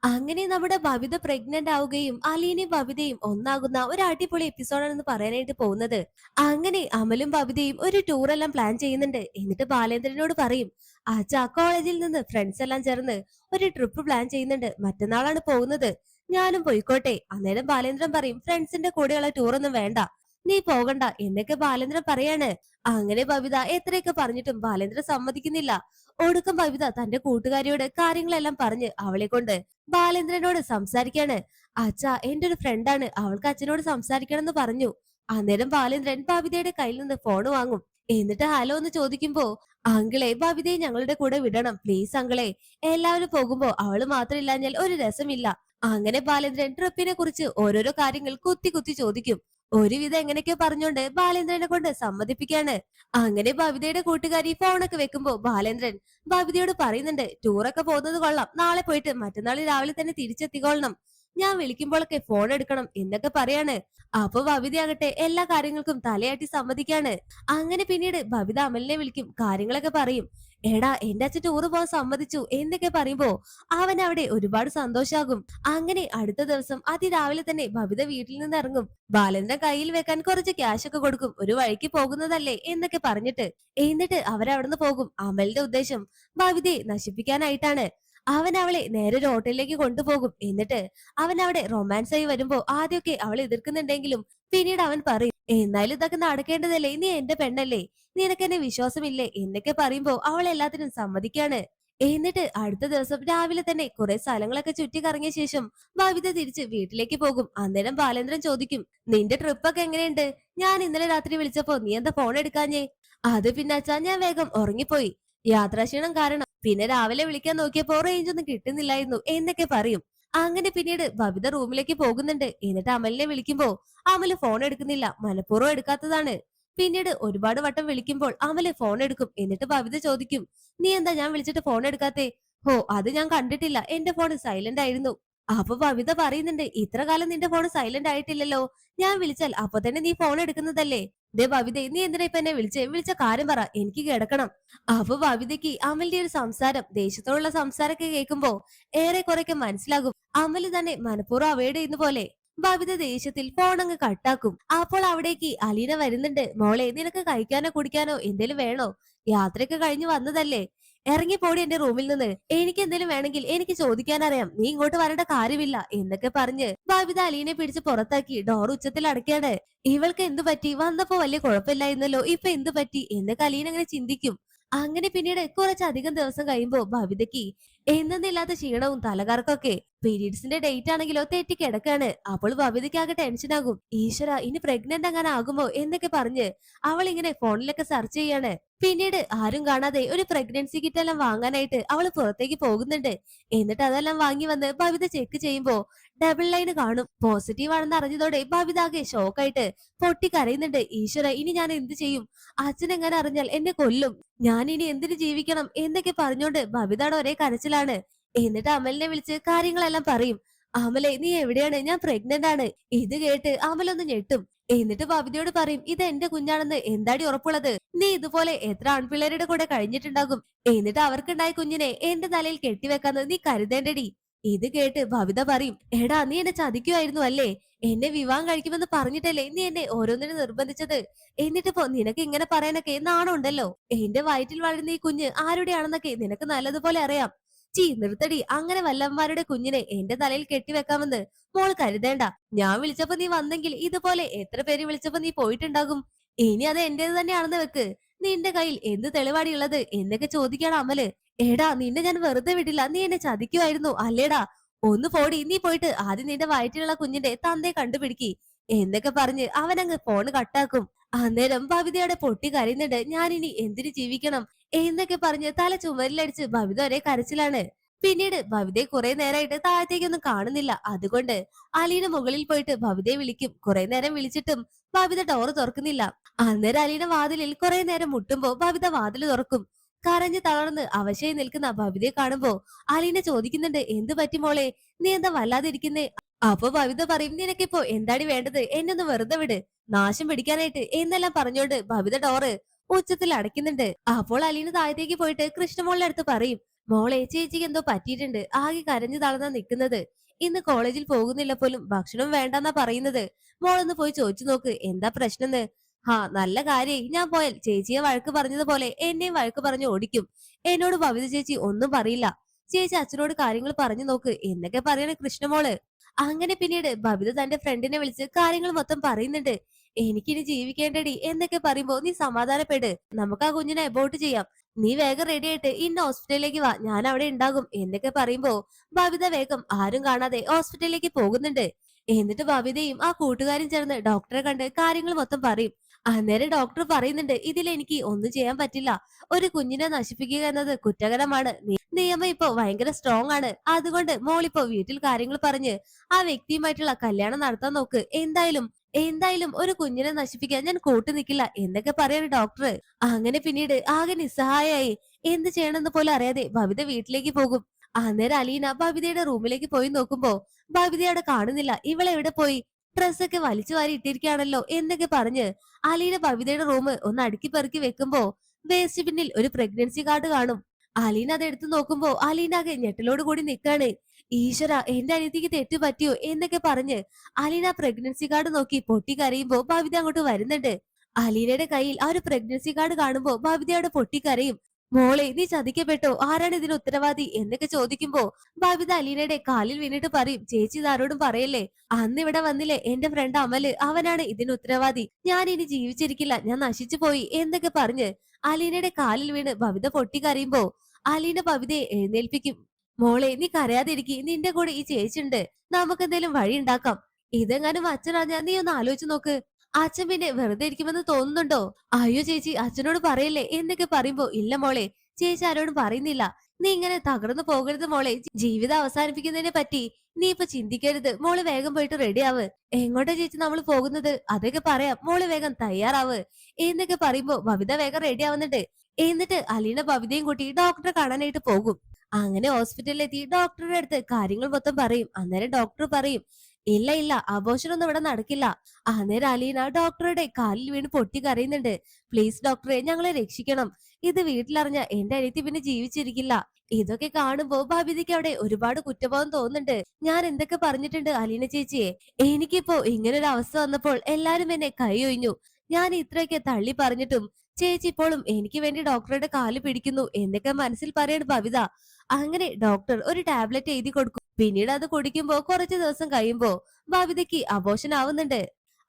അങ്ങനെ നമ്മുടെ ബബിത പ്രഗ്നന്റ് ആവുകയും അലീനയും ബബിതയും ഒന്നാകുന്ന ഒരു അടിപൊളി എപ്പിസോഡാണെന്ന് പറയാനായിട്ട് പോകുന്നത്. അങ്ങനെ അമലും ബബിതയും ഒരു ടൂർ എല്ലാം പ്ലാൻ ചെയ്യുന്നുണ്ട്. എന്നിട്ട് ബാലേന്ദ്രനോട് പറയും, അച്ഛാ കോളേജിൽ നിന്ന് ഫ്രണ്ട്സ് എല്ലാം ചേർന്ന് ഒരു ട്രിപ്പ് പ്ലാൻ ചെയ്യുന്നുണ്ട്, മറ്റന്നാളാണ് പോകുന്നത്, ഞാനും പോയിക്കോട്ടെ. അന്നേരം ബാലേന്ദ്രൻ പറയും, ഫ്രണ്ട്സിന്റെ കൂടെയുള്ള ടൂർ ഒന്നും വേണ്ട, നീ പോകണ്ട എന്നൊക്കെ ബാലേന്ദ്രൻ പറയാണ്. അങ്ങനെ ബബിത എത്രയൊക്കെ പറഞ്ഞിട്ടും ബാലേന്ദ്രൻ സമ്മതിക്കുന്നില്ല. ഒടുക്കം ബബിത തന്റെ കൂട്ടുകാരിയോട് കാര്യങ്ങളെല്ലാം പറഞ്ഞ് അവളെ കൊണ്ട് ബാലേന്ദ്രനോട് സംസാരിക്കാണ്. അച്ഛാ എന്റെ ഒരു ഫ്രണ്ടാണ്, അവൾക്ക് അച്ഛനോട് സംസാരിക്കണം എന്ന് പറഞ്ഞു. അന്നേരം ബാലേന്ദ്രൻ ബബിതയുടെ കയ്യിൽ നിന്ന് ഫോൺ വാങ്ങും. എന്നിട്ട് ഹലോ എന്ന് ചോദിക്കുമ്പോ, അങ്കിളെ ബബിതയെ ഞങ്ങളുടെ കൂടെ വിടണം പ്ലീസ് അങ്കിളെ, എല്ലാവരും പോകുമ്പോ അവള് മാത്രം ഇല്ലാഞ്ഞാൽ ഒരു രസമില്ല. അങ്ങനെ ബാലേന്ദ്രൻ ട്രിപ്പിനെ കുറിച്ച് ഓരോരോ കാര്യങ്ങൾ കുത്തി കുത്തി ചോദിക്കും. ഒരുവിധം എങ്ങനെയൊക്കെയോ പറഞ്ഞോണ്ട് ബാലേന്ദ്രനെ കൊണ്ട് സമ്മതിപ്പിക്കാണ്. അങ്ങനെ ബബിതയുടെ കൂട്ടുകാരി ഫോണൊക്കെ വെക്കുമ്പോ ബാലേന്ദ്രൻ ബബിതയോട് പറയുന്നുണ്ട്, ടൂറൊക്കെ പോകുന്നത് കൊള്ളാം, നാളെ പോയിട്ട് മറ്റന്നാൾ രാവിലെ തന്നെ തിരിച്ചെത്തിക്കൊള്ളണം, ഞാൻ വിളിക്കുമ്പോഴൊക്കെ ഫോൺ എടുക്കണം എന്നൊക്കെ പറയാണ്. അപ്പൊ ബബിതയാകട്ടെ എല്ലാ കാര്യങ്ങൾക്കും തലയാട്ടി സമ്മതിക്കാണ്. അങ്ങനെ പിന്നീട് ബബിത അമലിനെ വിളിക്കും, കാര്യങ്ങളൊക്കെ പറയും. എടാ എന്റെ അച്ഛൻ ടൂറ് പോകാൻ സമ്മതിച്ചു എന്നൊക്കെ പറയുമ്പോ അവൻ അവിടെ ഒരുപാട് സന്തോഷാകും. അങ്ങനെ അടുത്ത ദിവസം അതിരാവിലെ തന്നെ ബബിത വീട്ടിൽ നിന്ന് ഇറങ്ങും. ബാലന്റെ കയ്യിൽ വെക്കാൻ കുറച്ച് ക്യാഷ് ഒക്കെ കൊടുക്കും, ഒരു വഴിക്ക് പോകുന്നതല്ലേ എന്നൊക്കെ പറഞ്ഞിട്ട്. എന്നിട്ട് അവരവിടുന്ന് പോകും. അമലിന്റെ ഉദ്ദേശം ബബിതയെ നശിപ്പിക്കാനായിട്ടാണ്. അവൻ അവളെ നേരെ ഒരു ഹോട്ടലിലേക്ക് കൊണ്ടുപോകും. എന്നിട്ട് അവൻ അവിടെ റൊമാൻസ് ആയി വരുമ്പോ ആദ്യമൊക്കെ അവൾ എതിർക്കുന്നുണ്ടെങ്കിലും പിന്നീട് അവൻ പറയും, എന്നാലും ഇതൊക്കെ നടക്കേണ്ടതല്ലേ, നീ എന്റെ പെണ്ണല്ലേ, നിനക്ക് എന്നെ വിശ്വാസമില്ലേ എന്നൊക്കെ പറയുമ്പോ അവൾ എല്ലാത്തിനും സമ്മതിക്കാണ്. എന്നിട്ട് അടുത്ത ദിവസം രാവിലെ തന്നെ കുറെ സ്ഥലങ്ങളൊക്കെ ചുറ്റി കറങ്ങിയ ശേഷം ബബിത തിരിച്ച് വീട്ടിലേക്ക് പോകും. അന്നേരം ബാലേന്ദ്രൻ ചോദിക്കും, നിന്റെ ട്രിപ്പൊക്കെ എങ്ങനെയുണ്ട്? ഞാൻ ഇന്നലെ രാത്രി വിളിച്ചപ്പോ നീ എന്താ ഫോൺ എടുക്കാഞ്ഞേ? അത് പിന്നെ അച്ഛാ ഞാൻ വേഗം ഉറങ്ങിപ്പോയി, യാത്രാക്ഷീണം കാരണം. പിന്നെ രാവിലെ വിളിക്കാൻ നോക്കിയപ്പോ റേഞ്ച് ഒന്നും കിട്ടുന്നില്ലായിരുന്നു എന്നൊക്കെ പറയും. അങ്ങനെ പിന്നീട് ബബിത റൂമിലേക്ക് പോകുന്നുണ്ട്. എന്നിട്ട് അമലിനെ വിളിക്കുമ്പോ അമല് ഫോൺ എടുക്കുന്നില്ല, മനഃപൂർവ്വം എടുക്കാത്തതാണ്. പിന്നീട് ഒരുപാട് വട്ടം വിളിക്കുമ്പോൾ അമല് ഫോൺ എടുക്കും. എന്നിട്ട് ബബിത ചോദിക്കും, നീ എന്താ ഞാൻ വിളിച്ചിട്ട് ഫോൺ എടുക്കാത്തെ? ഹോ അത് ഞാൻ കണ്ടിട്ടില്ല, എന്റെ ഫോൺ സൈലന്റ് ആയിരുന്നു. അപ്പൊ ബബിത പറയുന്നുണ്ട്, ഇത്ര കാലം നിന്റെ ഫോൺ സൈലന്റ് ആയിട്ടില്ലല്ലോ, ഞാൻ വിളിച്ചാൽ അപ്പൊ തന്നെ നീ ഫോൺ എടുക്കുന്നതല്ലേ. ദേ ബബിതേ, നീ എന്തിനാ ഇപ്പൊ എന്നെ വിളിച്ചേ? വിളിച്ച കാര്യം പറ, എനിക്ക് കിടക്കണം. അപ്പൊ ബബിതയ്ക്ക് അമലിന്റെ ഒരു സംസാരം, ദേഷ്യത്തോടുള്ള സംസാരമൊക്കെ കേൾക്കുമ്പോ ഏറെ കുറെയൊക്കെ മനസ്സിലാകും അമല് തന്നെ മനഃപൂർവ്വം അവോയ്ഡ് ചെയ്യുന്ന പോലെ. ബബിത ദേഷ്യത്തിൽ ഫോൺ അങ്ങ് കട്ടാക്കും. അപ്പോൾ അവിടേക്ക് അലീന വരുന്നുണ്ട്. മോളെ നിനക്ക് കഴിക്കാനോ കുടിക്കാനോ എന്തേലും വേണോ? യാത്രയൊക്കെ കഴിഞ്ഞു വന്നതല്ലേ, ഇറങ്ങിപ്പോടി എന്റെ റൂമിൽ നിന്ന്, എനിക്ക് എന്തെങ്കിലും വേണമെങ്കിൽ എനിക്ക് ചോദിക്കാനറിയാം, നീ ഇങ്ങോട്ട് വരേണ്ട കാര്യമില്ല എന്നൊക്കെ പറഞ്ഞ് ബബിത അലീനെ പിടിച്ച് പുറത്താക്കി ഡോർ ഉച്ചത്തിൽ അടയ്ക്കാണ്. ഇവൾക്ക് എന്തു പറ്റി, വന്നപ്പോ വലിയ കുഴപ്പമില്ലായിരുന്നല്ലോ, ഇപ്പൊ എന്തു പറ്റി എന്നൊക്കെ അലീന അങ്ങനെ ചിന്തിക്കും. അങ്ങനെ പിന്നീട് കുറച്ചധികം ദിവസം കഴിയുമ്പോ ബബിതയ്ക്ക് എന്തെന്നില്ലാത്ത ക്ഷീണവും തലകറക്കൊക്കെ. പീരീഡ്സിന്റെ ഡേറ്റ് ആണെങ്കിലോ തെറ്റി കിടക്കാണ്. അപ്പോൾ ബബിതയ്ക്ക് ആകെ ടെൻഷനാകും. ഈശ്വര ഇനി പ്രഗ്നന്റ് അങ്ങനെ ആകുമോ എന്നൊക്കെ പറഞ്ഞ് അവൾ ഇങ്ങനെ ഫോണിലൊക്കെ സെർച്ച് ചെയ്യാണ്. പിന്നീട് ആരും കാണാതെ ഒരു പ്രഗ്നൻസി കിറ്റ് എല്ലാം വാങ്ങാനായിട്ട് അവള് പുറത്തേക്ക് പോകുന്നുണ്ട്. എന്നിട്ട് അതെല്ലാം വാങ്ങി വന്ന് ബബിത ചെക്ക് ചെയ്യുമ്പോ ഡബിൾ ലൈൻ കാണും. പോസിറ്റീവ് ആണെന്ന് അറിഞ്ഞതോടെ ബബിത ആകെ ഷോക്കായിട്ട് പൊട്ടിക്കരയുന്നുണ്ട്. ഈശ്വര ഇനി ഞാൻ എന്ത് ചെയ്യും, അച്ഛൻ എങ്ങനെ അറിഞ്ഞാൽ എന്നെ കൊല്ലും, ഞാൻ ഇനി എന്തിനു ജീവിക്കണം എന്നൊക്കെ പറഞ്ഞോണ്ട് ബബിതയുടെ ഒരേ കരച്ചിലാണ്. എന്നിട്ട് അമലിനെ വിളിച്ച് കാര്യങ്ങളെല്ലാം പറയും. അമലെ നീ എവിടെയാണ്, ഞാൻ പ്രഗ്നന്റ് ആണ്. ഇത് കേട്ട് അമലൊന്ന് ഞെട്ടും. എന്നിട്ട് ബബിതയോട് പറയും, ഇത് എന്റെ കുഞ്ഞാണെന്ന് എന്താടി ഉറപ്പുള്ളത്? നീ ഇതുപോലെ എത്ര ആൺപിള്ളേരുടെ കൂടെ കഴിഞ്ഞിട്ടുണ്ടാകും, എന്നിട്ട് അവർക്കുണ്ടായ കുഞ്ഞിനെ എന്റെ തലയിൽ കെട്ടിവെക്കാന്ന് നീ കരുതേണ്ടടി. ഇത് കേട്ട് ബബിത പറയും, എടാ നീ എന്നെ ചതിക്കുമായിരുന്നു അല്ലേ, എന്നെ വിവാഹം കഴിക്കുമെന്ന് പറഞ്ഞിട്ടല്ലേ നീ എന്നെ ഓരോന്നിനും നിർബന്ധിച്ചത്, എന്നിട്ടിപ്പോ നിനക്ക് ഇങ്ങനെ പറയാനൊക്കെ നാണമുണ്ടല്ലോ. എന്റെ വയറ്റിൽ വളരുന്ന ഈ കുഞ്ഞ് ആരുടെയാണെന്നൊക്കെ നിനക്ക് നല്ലതുപോലെ അറിയാം. ചീ നിർത്തടി, അങ്ങനെ വല്ലവന്മാരുടെ കുഞ്ഞിനെ എന്റെ തലയിൽ കെട്ടിവെക്കാമെന്ന് മോൾ കരുതേണ്ട. ഞാൻ വിളിച്ചപ്പോ നീ വന്നെങ്കിൽ ഇതുപോലെ എത്ര പേര് വിളിച്ചപ്പോ നീ പോയിട്ടുണ്ടാകും. ഇനി അത് എന്റേത് തന്നെയാണെന്ന് വെക്ക്, നിന്റെ കയ്യിൽ എന്ത് തെളിവാടി ഉള്ളത് എന്നൊക്കെ ചോദിക്കണം അമല്. എടാ നിന്നെ ഞാൻ വെറുതെ വിടില്ല, നീ എന്നെ ചതിക്കുമായിരുന്നു അല്ലേടാ, ഒന്ന് പോടി, നീ പോയിട്ട് ആദ്യം നിന്റെ വയറ്റിലുള്ള കുഞ്ഞിന്റെ തന്തയെ കണ്ടുപിടിക്ക് എന്നൊക്കെ പറഞ്ഞ് അവനങ്ങ് ഫോൺ കട്ടാക്കും. അന്നേരം ബബിതയുടെ പൊട്ടി കരയുന്നുണ്ട്, ഞാനിനി എന്തിനു ജീവിക്കണം എന്നൊക്കെ പറഞ്ഞ് തല ചുമരിലടിച്ച് ബബിത ഒരേ കരച്ചിലാണ്. പിന്നീട് ബബിതയെ കുറെ നേരമായിട്ട് താഴത്തേക്കൊന്നും കാണുന്നില്ല. അതുകൊണ്ട് അലീന മുകളിൽ പോയിട്ട് ബബിതയെ വിളിക്കും. കുറെ നേരം വിളിച്ചിട്ടും ബബിത ഡോറ് തുറക്കുന്നില്ല. അന്നേരം അലീന വാതിലിൽ കുറെ നേരം മുട്ടുമ്പോ ബബിത വാതിൽ തുറക്കും. കരഞ്ഞു തളർന്ന് അവശയായി നിൽക്കുന്ന ബബിതയെ കാണുമ്പോ അലീന ചോദിക്കുന്നുണ്ട്, എന്ത് പറ്റി മോളെ, നീ എന്താ വല്ലാതെ ഇരിക്കുന്നേ? അപ്പൊ ബബിത പറയും, നിനക്കിപ്പോ എന്താടി വേണ്ടത്, എന്നെ ഒന്ന് വെറുതെ വിട്, നാശം പിടിക്കാനായിട്ട് എന്നെല്ലാം പറഞ്ഞോണ്ട് ബബിത ഡോറ് ഉച്ചത്തിൽ അടയ്ക്കുന്നുണ്ട്. അപ്പോൾ അലീന താഴത്തേക്ക് പോയിട്ട് കൃഷ്ണമോളുടെ അടുത്ത് പറയും, മോളെ ചേച്ചിക്ക് എന്തോ പറ്റിയിട്ടുണ്ട്, ആകെ കരഞ്ഞു തളർന്നാ നിക്കുന്നത്. ഇന്ന് കോളേജിൽ പോകുന്നില്ല പോലും, ഭക്ഷണം വേണ്ടെന്നാ പറയുന്നത്. മോളൊന്ന് പോയി ചോദിച്ചു നോക്ക് എന്താ പ്രശ്നന്ന്. ഹാ, നല്ല കാര്യായി. ഞാൻ പോയാൽ ചേച്ചിയെ വഴക്ക് പറഞ്ഞതുപോലെ എന്നെയും വഴക്ക് പറഞ്ഞു ഓടിക്കും. എന്നോട് ഭവിത ചേച്ചി ഒന്നും പറയില്ല. ചേച്ചി അച്ഛനോട് കാര്യങ്ങൾ പറഞ്ഞു നോക്ക് എന്നൊക്കെ പറയണ കൃഷ്ണമോള്. അങ്ങനെ പിന്നീട് ഭവിത തന്റെ ഫ്രണ്ടിനെ വിളിച്ച് കാര്യങ്ങൾ മൊത്തം പറയുന്നുണ്ട്. എനിക്കിനി ജീവിക്കേണ്ടടി എന്നൊക്കെ പറയുമ്പോ നീ സമാധാനപ്പെട്, നമുക്ക് ആ കുഞ്ഞിനെ അബോർട്ട് ചെയ്യാം. നീ വേഗം റെഡി ആയിട്ട് ഇന്ന് ഹോസ്പിറ്റലിലേക്ക് വാ, ഞാൻ അവിടെ ഉണ്ടാകും എന്നൊക്കെ പറയുമ്പോ ബബിത വേഗം ആരും കാണാതെ ഹോസ്പിറ്റലിലേക്ക് പോകുന്നുണ്ട്. എന്നിട്ട് ബബിതയും ആ കൂട്ടുകാരും ചേർന്ന് ഡോക്ടറെ കണ്ട് കാര്യങ്ങൾ മൊത്തം പറയും. അന്നേരം ഡോക്ടർ പറയുന്നുണ്ട്, ഇതിൽ എനിക്ക് ഒന്നും ചെയ്യാൻ പറ്റില്ല. ഒരു കുഞ്ഞിനെ നശിപ്പിക്കുക എന്നത് കുറ്റകരമാണ്. നിയമം ഇപ്പൊ ഭയങ്കര സ്ട്രോങ് ആണ്. അതുകൊണ്ട് മോളിപ്പോ വീട്ടിൽ കാര്യങ്ങൾ പറഞ്ഞ് ആ വ്യക്തിയുമായിട്ടുള്ള കല്യാണം നടത്താൻ നോക്ക്. എന്തായാലും എന്തായാലും ഒരു കുഞ്ഞിനെ നശിപ്പിക്കാൻ ഞാൻ കൂട്ടു നിൽക്കില്ല എന്നൊക്കെ പറയാണ് ഡോക്ടർ. അങ്ങനെ പിന്നീട് ആകെ നിസ്സഹായായി എന്ത് ചെയ്യണമെന്ന് പോലും അറിയാതെ ബബിത വീട്ടിലേക്ക് പോകും. അന്നേരം അലീന ബബിതയുടെ റൂമിലേക്ക് പോയി നോക്കുമ്പോ ബബിത അവിടെ കാണുന്നില്ല. ഇവളെവിടെ പോയി? ഡ്രസ്സൊക്കെ വലിച്ചു വാരി ഇട്ടിരിക്കുകയാണല്ലോ എന്നൊക്കെ പറഞ്ഞ് അലീന ബബിതയുടെ റൂം ഒന്ന് അടുക്കി പെറുക്കി വെക്കുമ്പോ വേസ്റ്റ് ബിന്നിൽ ഒരു പ്രഗ്നൻസി കാർഡ് കാണും. അലീന അത് എടുത്തു നോക്കുമ്പോ അലീന ആകെ ഞെട്ടലോട് കൂടി നിൽക്കാണ്. ഈശ്വര, എന്റെ അനിയത്തിക്ക് തെറ്റു പറ്റിയോ എന്നൊക്കെ പറഞ്ഞ് അലീന പ്രഗ്നൻസി കാർഡ് നോക്കി പൊട്ടി കരയുമ്പോ ബബിത അങ്ങോട്ട് വരുന്നുണ്ട്. അലീനയുടെ കയ്യിൽ ആ ഒരു പ്രഗ്നൻസി കാർഡ് കാണുമ്പോ ബബിതയോട് പൊട്ടിക്കരയും. മോളെ, നീ ചതിക്കപ്പെട്ടോ? ആരാണ് ഇതിന് ഉത്തരവാദി എന്നൊക്കെ ചോദിക്കുമ്പോ ബബിത അലീനയുടെ കാലിൽ വീണിട്ട് പറയും, ചേച്ചി ഇതാരോടും പറയല്ലേ. അന്ന് ഇവിടെ വന്നില്ലേ എന്റെ ഫ്രണ്ട് അമല്, അവനാണ് ഇതിന് ഉത്തരവാദി. ഞാൻ ഇനി ജീവിച്ചിരിക്കില്ല, ഞാൻ നശിച്ചു പോയി എന്നൊക്കെ പറഞ്ഞ് അലീനയുടെ കാലിൽ വീണ് ബബിത പൊട്ടിക്കരയുമ്പോ അലീന ബബിതയെ എഴുന്നേൽപ്പിക്കും. മോളെ, നീ കരയാതിരിക്കി, നിന്റെ കൂടെ ഈ ചേച്ചിണ്ട്, നമുക്ക് എന്തെങ്കിലും വഴി ഉണ്ടാക്കാം. ഇതെങ്ങാനും അച്ഛനറിഞ്ഞാ നീ ഒന്ന് ആലോചിച്ച് നോക്ക്. അച്ഛൻ പിന്നെ വെറുതെ ഇരിക്കുമെന്ന് തോന്നുന്നുണ്ടോ? അയ്യോ ചേച്ചി, അച്ഛനോട് പറയല്ലേ എന്നൊക്കെ പറയുമ്പോ ഇല്ല മോളെ, ചേച്ചി ആരോടും പറയുന്നില്ല. നീ ഇങ്ങനെ തകർന്നു പോകരുത് മോളെ. ജീവിതം അവസാനിപ്പിക്കുന്നതിനെ പറ്റി നീ ഇപ്പൊ ചിന്തിക്കരുത്. മോള് വേഗം പോയിട്ട് റെഡി ആവ്. എങ്ങോട്ടാ ചേച്ചി നമ്മൾ പോകുന്നത്? അതൊക്കെ പറയാം, മോള് വേഗം തയ്യാറാവ് എന്നൊക്കെ പറയുമ്പോ ബബിത വേഗം റെഡി ആവുന്നുണ്ട്. എന്നിട്ട് അലീന ബബിതയും കൂട്ടി ഡോക്ടറെ കാണാനായിട്ട് പോകും. അങ്ങനെ ഹോസ്പിറ്റലിലെത്തി ഡോക്ടറുടെ അടുത്ത് കാര്യങ്ങൾ മൊത്തം പറയും. അന്നേരം ഡോക്ടർ പറയും, ഇല്ല ഇല്ല, അബോർഷൻ ഒന്നും ഇവിടെ നടക്കില്ല. അന്നേരം അലീന ഡോക്ടറുടെ കാലിൽ വീണ് പൊട്ടി കരയുന്നുണ്ട്. പ്ലീസ് ഡോക്ടറെ, ഞങ്ങളെ രക്ഷിക്കണം. ഇത് വീട്ടിലറിഞ്ഞ എന്റെ അനിയത്തി പിന്നെ ജീവിച്ചിരിക്കില്ല. ഇതൊക്കെ കാണുമ്പോ ബബിതയ്ക്ക് അവിടെ ഒരുപാട് കുറ്റബോധം തോന്നുന്നുണ്ട്. ഞാൻ എന്തൊക്കെ പറഞ്ഞിട്ടുണ്ട് അലീന ചേച്ചിയെ. എനിക്കിപ്പോ ഇങ്ങനൊരു അവസ്ഥ വന്നപ്പോൾ എല്ലാരും എന്നെ കൈ ഒഴിഞ്ഞു. ഞാൻ ഇത്രയൊക്കെ തള്ളി പറഞ്ഞിട്ടും ചേച്ചി ഇപ്പോഴും എനിക്ക് വേണ്ടി ഡോക്ടറുടെ കാല് പിടിക്കുന്നു എന്നൊക്കെ മനസ്സിൽ പറയാണ് ബബിത. അങ്ങനെ ഡോക്ടർ ഒരു ടാബ്ലറ്റ് എഴുതി കൊടുക്കും. പിന്നീട് അത് കുടിക്കുമ്പോ കുറച്ച് ദിവസം കഴിയുമ്പോ ബബിതയ്ക്ക് അബോർഷൻ ആവുന്നുണ്ട്.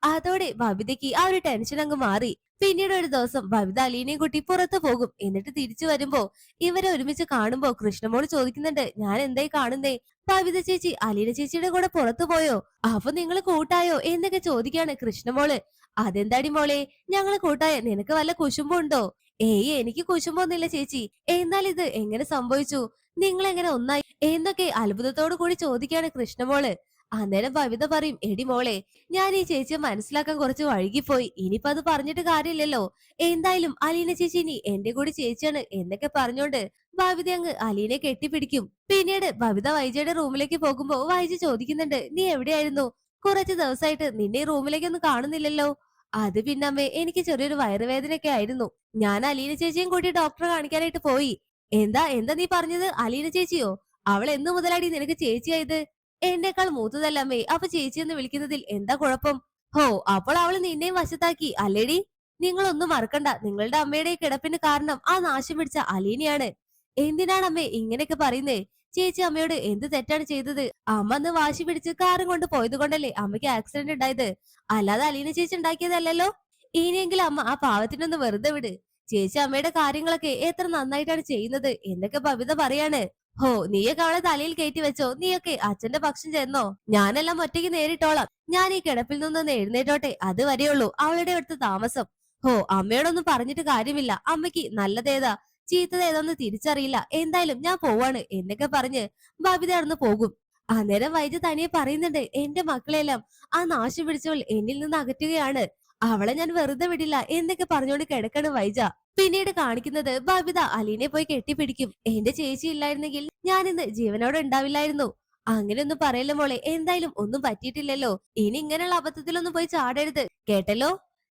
അതോടെ ബബിതയ്ക്ക് ആ ഒരു ടെൻഷൻ അങ്ങ് മാറി. പിന്നീട് ഒരു ദിവസം ബബിത അലീനയും കുട്ടി പുറത്തു പോകും. എന്നിട്ട് തിരിച്ചു വരുമ്പോ ഇവരെ ഒരുമിച്ച് കാണുമ്പോ കൃഷ്ണമോള് ചോദിക്കുന്നുണ്ട്, ഞാൻ എന്തായി കാണുന്നേ? ബബിത ചേച്ചി അലീന ചേച്ചിയുടെ കൂടെ പുറത്തു പോയോ? അപ്പൊ നിങ്ങള് കൂട്ടായോ എന്നൊക്കെ ചോദിക്കാണ് കൃഷ്ണമോള്. അതെന്താടി മോളെ, ഞങ്ങള് കൂട്ടായ, നിനക്ക് വല്ല കുശുമ്പുണ്ടോ? ഏയ്, എനിക്ക് കുശുമ്പൊന്നുമില്ല ചേച്ചി. എന്നാൽ ഇത് എങ്ങനെ സംഭവിച്ചു? നിങ്ങൾ എങ്ങനെ ഒന്നായി എന്നൊക്കെ അത്ഭുതത്തോടു കൂടി ചോദിക്കാണ് കൃഷ്ണമോള്. അന്നേരം ബബിത പറയും, എടി മോളെ, ഞാൻ ഈ ചേച്ചിയെ മനസ്സിലാക്കാൻ കുറച്ച് വൈകിപ്പോയി. ഇനിയിപ്പോ അത് പറഞ്ഞിട്ട് കാര്യമില്ലല്ലോ. എന്തായാലും അലീന ചേച്ചി ഇനി എന്റെ കൂടി ചേച്ചിയാണ് എന്നൊക്കെ പറഞ്ഞോണ്ട് ബബിത അങ്ങ് അലീനെ കെട്ടിപ്പിടിക്കും. പിന്നീട് ബബിത വൈജയുടെ റൂമിലേക്ക് പോകുമ്പോ വൈജ ചോദിക്കുന്നുണ്ട്, നീ എവിടെയായിരുന്നു? കുറച്ച് ദിവസമായിട്ട് നിന്നെ ഈ റൂമിലേക്കൊന്നും കാണുന്നില്ലല്ലോ. അത് പിന്നമ്മേ, എനിക്ക് ചെറിയൊരു വയറുവേദനയൊക്കെ ആയിരുന്നു. ഞാൻ അലീന ചേച്ചിയും കൂടി ഡോക്ടറെ കാണിക്കാനായിട്ട് പോയി. എന്താ എന്താ നീ പറഞ്ഞത്? അലീന ചേച്ചിയോ? അവൾ എന്നു മുതലാടി നിനക്ക് ചേച്ചിയായത്? എന്നേക്കാൾ മൂത്തതല്ലമ്മേ, അപ്പൊ ചേച്ചി എന്ന് വിളിക്കുന്നതിൽ എന്താ കുഴപ്പം? ഹോ, അപ്പോൾ അവള് നിന്നെയും വശത്താക്കി അല്ലേടി? നിങ്ങളൊന്നും മറക്കണ്ട, നിങ്ങളുടെ അമ്മയുടെ ഈ കിടപ്പിന് കാരണം ആ നാശം പിടിച്ച അലീനയാണ്. എന്തിനാണ് അമ്മേ ഇങ്ങനെയൊക്കെ പറയുന്നേ? ചേച്ചി അമ്മയോട് എന്ത് തെറ്റാണ് ചെയ്തത്? അമ്മ അന്ന് വാശി പിടിച്ച് കാറും കൊണ്ട് പോയത് കൊണ്ടല്ലേ അമ്മയ്ക്ക് ആക്സിഡന്റ് ഉണ്ടായത്, അല്ലാതെ അലീന ചേച്ചി ഉണ്ടാക്കിയതല്ലല്ലോ. ഇനിയെങ്കിലും അമ്മ ആ പാവത്തിനൊന്ന് വെറുതെ വിട്. ചേച്ചി അമ്മയുടെ കാര്യങ്ങളൊക്കെ എത്ര നന്നായിട്ടാണ് ചെയ്യുന്നത് എന്നൊക്കെ ബബിത പറയാണ്. ഹോ, നീയൊക്കെ അവളെ തലയിൽ കയറ്റി വെച്ചോ? നീയൊക്കെ അച്ഛന്റെ പക്ഷം ചെന്നോ? ഞാനെല്ലാം ഒറ്റയ്ക്ക് നേരിട്ടോളാം. ഞാൻ ഈ കിടപ്പിൽ നിന്നൊന്ന് എഴുന്നേറ്റോട്ടെ, അത് വരെയുള്ളൂ അവളുടെ അടുത്ത് താമസം. ഹോ, അമ്മയോടൊന്നും പറഞ്ഞിട്ട് കാര്യമില്ല. അമ്മയ്ക്ക് നല്ലതേതാ ചീത്തതേതാന്ന് തിരിച്ചറിയില്ല. എന്തായാലും ഞാൻ പോവാണ് എന്നൊക്കെ പറഞ്ഞ് ബബിത നടന്നു പോകും. അന്നേരം വൈദ്യ തനിയെ പറയുന്നുണ്ട്, എന്റെ മക്കളെല്ലാം ആ നാശം പിടിച്ചവൾ എന്നിൽ നിന്ന് അകറ്റുകയാണ്. അവളെ ഞാൻ വെറുതെ വിടില്ല എന്നൊക്കെ പറഞ്ഞുകൊണ്ട് കിടക്കാണ് വൈജ. പിന്നീട് കാണിക്കുന്നത് ബബിത അലീനെ പോയി കെട്ടിപ്പിടിക്കും. എന്റെ ചേച്ചി ഇല്ലായിരുന്നെങ്കിൽ ഞാൻ ഇന്ന് ജീവനോടെ ഉണ്ടാവില്ലായിരുന്നു. അങ്ങനെയൊന്നും പറയല്ലോ മോളെ, എന്തായാലും ഒന്നും പറ്റിയിട്ടില്ലല്ലോ. ഇനി ഇങ്ങനെയുള്ള അബദ്ധത്തിലൊന്നും പോയി ചാടരുത്, കേട്ടല്ലോ?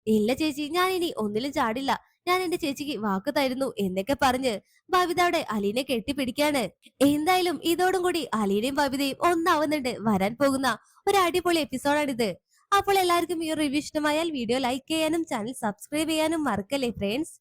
ഇല്ല ചേച്ചി, ഞാൻ ഇനി ഒന്നിലും ചാടില്ല. ഞാൻ എന്റെ ചേച്ചിക്ക് വാക്ക് തരുന്നു എന്നൊക്കെ പറഞ്ഞ് ബബിത അവിടെ അലീനെ കെട്ടിപ്പിടിക്കാണ്. എന്തായാലും ഇതോടും കൂടി അലീനയും ബബിതയും ഒന്നാവുന്നുണ്ട്. വരാൻ പോകുന്ന ഒരു അടിപൊളി എപ്പിസോഡാണിത്. അപ്പോൾ എല്ലാവർക്കും ഈ റിവ്യൂ ഇഷ്ടമായാൽ വീഡിയോ ലൈക്ക് ചെയ്യാനും ചാനൽ സബ്സ്ക്രൈബ് ചെയ്യാനും മറക്കല്ലേ ഫ്രണ്ട്സ്.